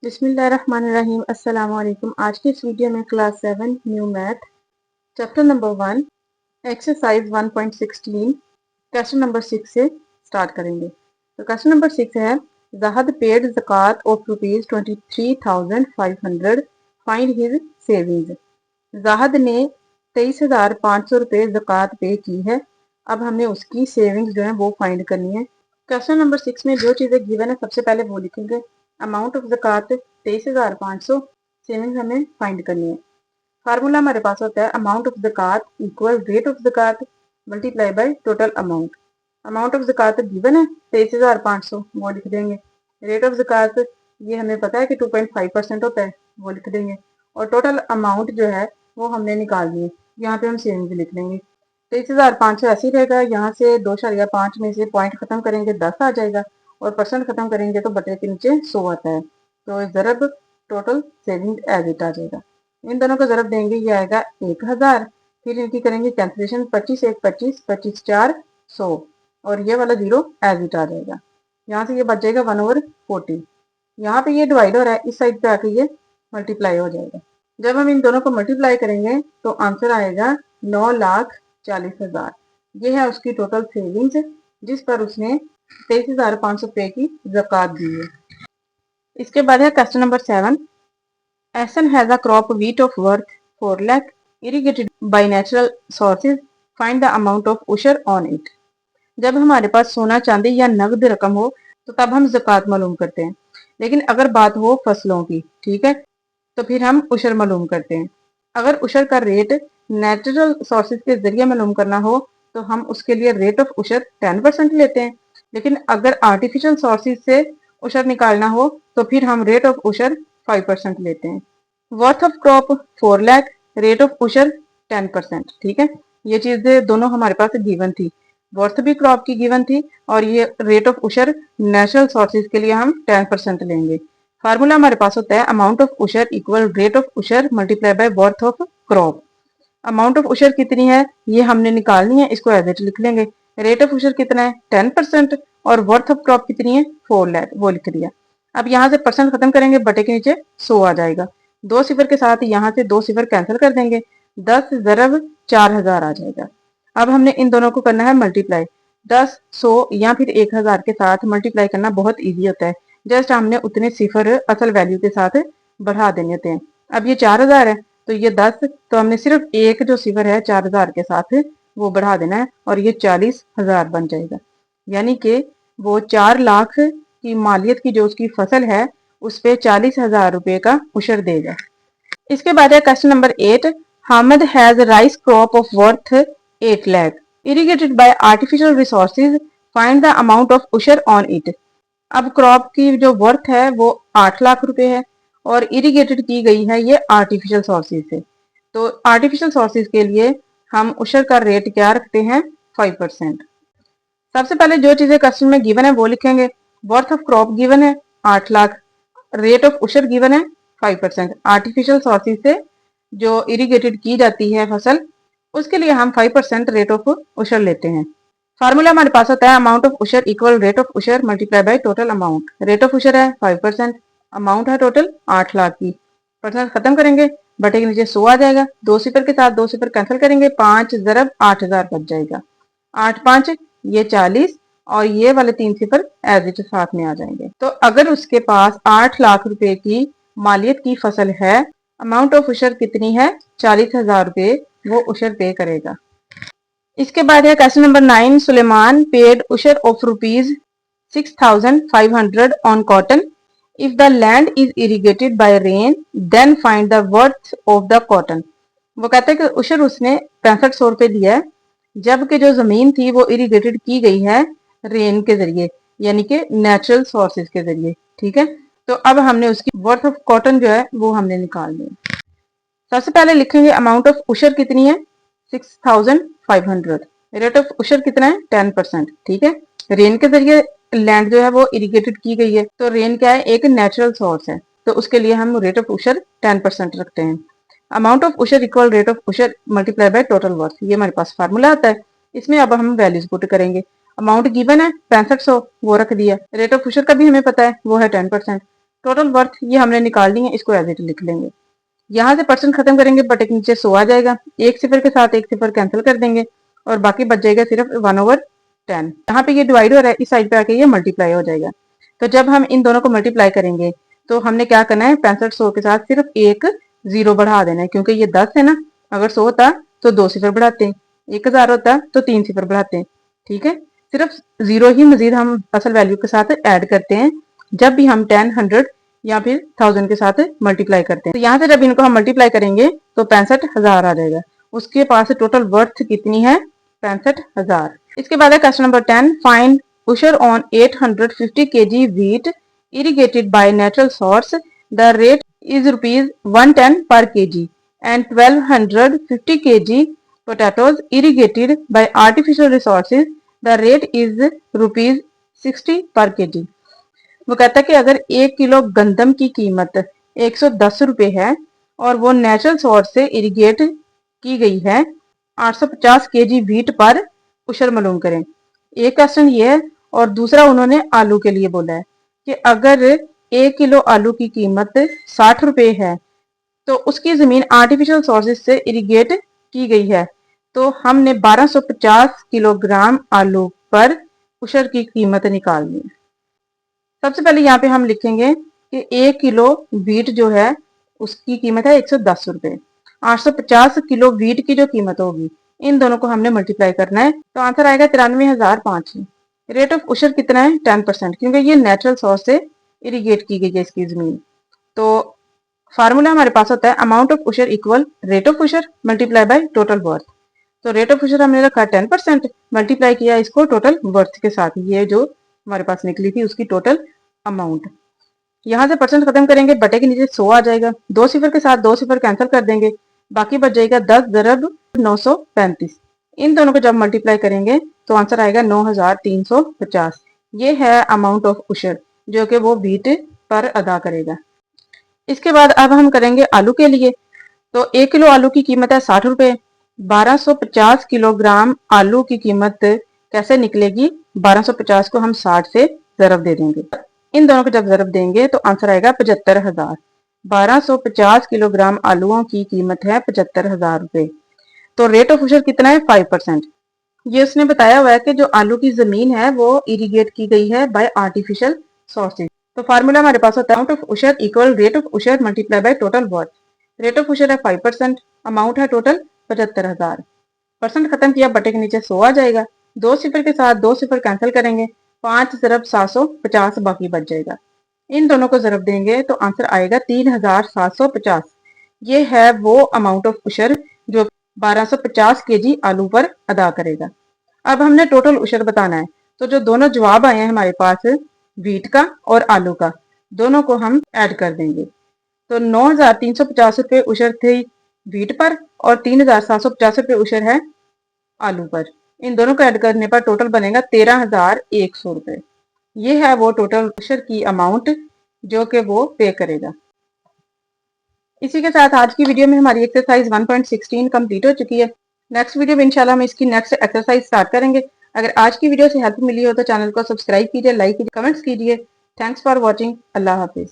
बिस्मिल्लाहिर्रहमानिर्रहीम। अस्सलाम वालेकुम। आज की इस वीडियो में class 7 new math chapter number 1 exercise 1.16 question number 6 से स्टार्ट करेंगे। तो क्वेश्चन नंबर 6 है Zahid paid zakat of rupees 23,500 find his savings. Zahid ने 23,500 रुपये ज़कात पे की है। अब हमने उसकी सेविंग्स जो है वो फाइंड करनी है। क्वेश्चन नंबर 6 में जो चीज़ें गिवन है सबसे पहले वो लिखेंगे। अमाउंट ऑफ ज़कात 23,500, सेविंग्स हमें फाइंड करनी है। फार्मूला हमारे पास होता है amount of zakat equal rate of zakat multiply by total amount. Amount of zakat given है 23,500, वो लिख देंगे। रेट ऑफ ज़कात ये हमें पता है कि 2.5% होता है, वो लिख देंगे। और टोटल अमाउंट जो है वो हमने निकालनी है, यहाँ पे हम सेविंग्स लिख लेंगे। 23,500 ऐसे ही रहेगा, यहाँ से 2.5 में से पॉइंट खत्म करेंगे 10 आ जाएगा और परसेंट खत्म करेंगे तो बटे के नीचे 100 आता है। तो ज़रब टोटल सेविंग एज इट आ जाएगा। इन दोनों को ज़रब देंगे, ये आएगा 1,000। फिर इनकी करेंगे कैंसिलेशन, 25 1 25, 25 4 100 और ये वाला 0 एज इट आ जाएगा। यहाँ से ये बच जाएगा 1/40। यहाँ पे ये डिवाइड हो रहा है, इस साइड पे आके ये मल्टीप्लाई हो जाएगा। जब हम इन दोनों को मल्टीप्लाई करेंगे तो आंसर आएगा 9,40,000। ये है उसकी टोटल सेविंग्स जिस पर उसने 23,500 रुपये की ज़कात दी है। इसके बाद है question number 7। Ahsan has a crop wheat of worth 4 lakh irrigated by natural sources, find the amount of ushr on it. जब हमारे पास सोना चांदी या नगद रकम हो तो तब हम ज़कात मालूम करते हैं, लेकिन अगर बात हो फसलों की, ठीक है, तो फिर हम उशर मालूम करते हैं। अगर उशर का रेट नेचुरल सोर्सेज के जरिए मालूम करना हो तो हम उसके लिए रेट ऑफ उशर 10% लेते हैं, लेकिन अगर आर्टिफिशियल सोर्सेज से उशर निकालना हो तो फिर हम रेट ऑफ उशर 5% लेते हैं। Worth of crop 4 lakh, rate of ushr 10%। ठीक है, ये चीजें दोनों हमारे पास गिवन थी। वर्थ भी क्रॉप की गिवन थी और ये rate of ushr natural sources के लिए हम 10% लेंगे। फार्मूला हमारे पास होता है amount of ushr equal rate of ushr multiply by worth of crop. Amount of ushr कितनी है ये हमने निकालनी है, इसको एज इट लिख लेंगे। रेट ऑफ उशर कितना है 10% और वर्थ ऑफ क्रॉप कितनी है 4 लाख, वो लिख दिया। अब यहाँ से परसेंट खत्म करेंगे, बटे के नीचे 100 आ जाएगा। 2 सिफर के साथ यहाँ से 2 सिफर कैंसिल कर देंगे, 10 ज़रब 4,000 आ जाएगा। अब हमने इन दोनों को करना है मल्टीप्लाई। 10 100 या फिर 1,000 के साथ मल्टीप्लाई करना बहुत ईजी होता है। जस्ट हमने उतने सिफर असल वैल्यू के साथ बढ़ा देने होते हैं। अब ये 4,000 है तो ये 10, तो हमने सिर्फ एक जो सिफर है 4,000 के साथ वो बढ़ा देना है और ये 40,000 बन जाएगा। यानी कि वो 4 लाख की मालियत की जो उसकी फसल है उस पे 40,000 रुपये का उशर देगा। इसके बाद है question number 8। Hamid has rice crop of worth 8 lakh irrigated by artificial resources, find the amount of ushr on it. अब क्रॉप की जो वर्थ है वो 8 लाख रुपए है और इरिगेटेड की गई है ये आर्टिफिशियल सोर्सेज से। तो आर्टिफिशियल सोर्सेज के लिए हम उशर का रेट क्या रखते हैं 5%। सबसे पहले जो चीजें क्वेश्चन में गिवन है वो लिखेंगे। वर्थ ऑफ क्रॉप गिवन है 8 लाख, रेट ऑफ उशर गिवन है 5%। आर्टिफिशियल सोर्सेज से जो इरिगेटेड की जाती है फसल उसके लिए हम 5% रेट ऑफ उशर लेते हैं। फार्मूला हमारे पास होता है amount of ushr equal rate of ushr multiply by total amount. Rate of ushr है 5%, अमाउंट है टोटल 8 लाख की। परसेंट खत्म करेंगे, बटे के नीचे 100 आ जाएगा। 2 सिफर के साथ 2 सिफर कैंसिल करेंगे, 5 ज़रब 8,000 बच जाएगा। 8 5 ये 40 और ये वाले 3 सिफर एज इट साथ में आ जाएंगे। तो अगर उसके पास 8 लाख रुपए की मालियत की फसल है, अमाउंट ऑफ उशर कितनी है 40,000 रुपये वो उशर पे करेगा। इसके बाद है question number 9। Sulaiman paid ushr of rupees 6,500 on cotton. If the land is irrigated by rain then find the worth of the cotton. वो कहता है कि उशर उसने 6500 रुपये दिया है जबकि जो जमीन थी वो इरिगेटेड की गई है रेन के जरिए, यानी कि नेचुरल सोर्सेज के जरिए। ठीक है, तो अब हमने उसकी वर्थ ऑफ कॉटन जो है वो हमने निकालनी है। सबसे पहले लिखेंगे अमाउंट ऑफ उशर कितनी है 6,500। रेट ऑफ उशर कितना है 10%। ठीक है, रेन के जरिए लैंड जो है वो इरिगेटेड की गई है, तो रेन क्या है एक नेचुरल सोर्स है, तो उसके लिए हम रेट ऑफ उशर 10% रखते हैं। Amount of ushr equal rate of ushr multiply by total worth, ये हमारे पास फार्मूला आता है। इसमें अब हम वैल्यूज पुट करेंगे। अमाउंट गिवन है 6500, वो रख दिया। रेट ऑफ उशर का भी हमें पता है वो है 10%। टोटल वर्थ ये हमने निकाल ली है, इसको एज इट लिख लेंगे। यहाँ से परसेंट खत्म करेंगे, बटे के नीचे 100 आ जाएगा, एक सिफर के साथ एक सिफर कैंसिल कर देंगे और बाकी बच जाएगा सिर्फ 1/10। यहाँ पे ये डिवाइड हो रहा है, इस साइड पे आके ये मल्टीप्लाई हो जाएगा। तो जब हम इन दोनों को मल्टीप्लाई करेंगे तो हमने क्या करना है, 6500 के साथ सिर्फ एक जीरो बढ़ा देना है, क्योंकि ये 10 है ना, अगर 100 होता तो 2 सिफर बढ़ाते हैं, 1000 होता तो 3 सिफर बढ़ाते हैं। ठीक है, सिर्फ जीरो ही मजीद हम असल वैल्यू के साथ ऐड करते हैं जब भी हम 10, 100 या फिर 1000 के साथ मल्टीप्लाई करते हैं। तो यहाँ से जब इनको हम मल्टीप्लाई करेंगे तो 65,000 आ जाएगा। उसके पास टोटल वर्थ कितनी है, 65,000। इसके बाद है question number 10, find ushr on 850 kg wheat irrigated by natural source. The rate is rupees 110 per kg and 1250 kg potatoes irrigated by artificial resources. The rate is rupees 60 per kg. वो कहता है कि अगर 1 किलो गंदम की कीमत 110 रुपए है और वो नेचुरल सोर्स से इरिगेट की गई है 850 केजी व्हीट पर उशर मालूम करें। एक क्वेश्चन ये है और दूसरा उन्होंने आलू के लिए बोला है कि अगर 1 किलो आलू की कीमत 60 रुपए है तो उसकी जमीन आर्टिफिशियल सोर्सेज से इरिगेट की गई है, तो हमने 1250 किलोग्राम आलू पर उशर की कीमत निकालनी है। सबसे पहले यहाँ पे हम लिखेंगे कि 1 किलो व्हीट जो है उसकी कीमत है 110 रुपए। 850 किलो व्हीट की जो कीमत होगी इन दोनों को हमने मल्टीप्लाई करना है, तो आंसर आएगा 93,500। रेट ऑफ उशर कितना है, 10%, क्योंकि ये नेचुरल सोर्स से इरिगेट की गई है इसकी जमीन। तो फार्मूला हमारे पास होता है amount of ushr equal rate of ushr multiply by total worth. तो रेट ऑफ उशर हमने रखा 10%, मल्टीप्लाई किया इसको टोटल वर्थ के साथ, ये जो हमारे पास निकली थी उसकी टोटल अमाउंट। यहाँ से परसेंट खत्म करेंगे, बटे के नीचे 100 आ जाएगा, 2 सिफर के साथ 2 सिफर कैंसिल कर देंगे, बाकी बच जाएगा 10 × 935। इन दोनों को जब मल्टीप्लाई करेंगे तो आंसर आएगा 9350। ये है अमाउंट ऑफ उशर जो कि वो व्हीट पर अदा करेगा। इसके बाद अब हम करेंगे आलू के लिए। तो 1 किलो आलू की कीमत है 60 रुपए। 1250 किलोग्राम आलू की कीमत कैसे निकलेगी, 1250 को हम 60 से ज़रब दे देंगे। इन दोनों को जब ज़रब देंगे तो आंसर आएगा 75,000। 1250 किलोग्राम आलूओं की कीमत है 75,000 रुपए। तो रेट ऑफ उशर कितना है, 5%। ये उसने बताया हुआ है कि जो आलू की जमीन है वो इरिगेट की गई है बाय आर्टिफिशियल सोर्सेज। तो फार्मूला हमारे पास होता है amount of ushr equal rate of ushr multiply by total worth. Rate of ushr है 5%, अमाउंट है टोटल 75,000। परसेंट खत्म किया, बटे के नीचे 100 आ जाएगा, 2 सिफर के साथ 2 सिफर कैंसिल करेंगे, 5 × 750 बाकी बच जाएगा। इन दोनों को ज़रब देंगे तो आंसर आएगा 3750। ये है वो अमाउंट ऑफ उशर जो 1250 केजी आलू पर अदा करेगा। अब हमने टोटल उशर बताना है, तो जो दोनों जवाब आए हैं हमारे पास व्हीट का और आलू का, दोनों को हम ऐड कर देंगे। तो 9,350 रुपये उशर थे व्हीट पर और 3,750 रुपये उशर है आलू पर। इन दोनों को ऐड करने पर टोटल बनेगा 13,100 रुपये। ये है वो टोटल उशर की अमाउंट जो कि वो पे करेगा। इसी के साथ आज की वीडियो में हमारी एक्सरसाइज 1.16 कंप्लीट हो चुकी है। नेक्स्ट वीडियो में इंशाल्लाह हम इसकी नेक्स्ट एक्सरसाइज स्टार्ट करेंगे। अगर आज की वीडियो से हेल्प मिली हो तो चैनल को सब्सक्राइब कीजिए, लाइक कीजिए, कमेंट्स कीजिए। Thanks for watching. Allah Hafiz.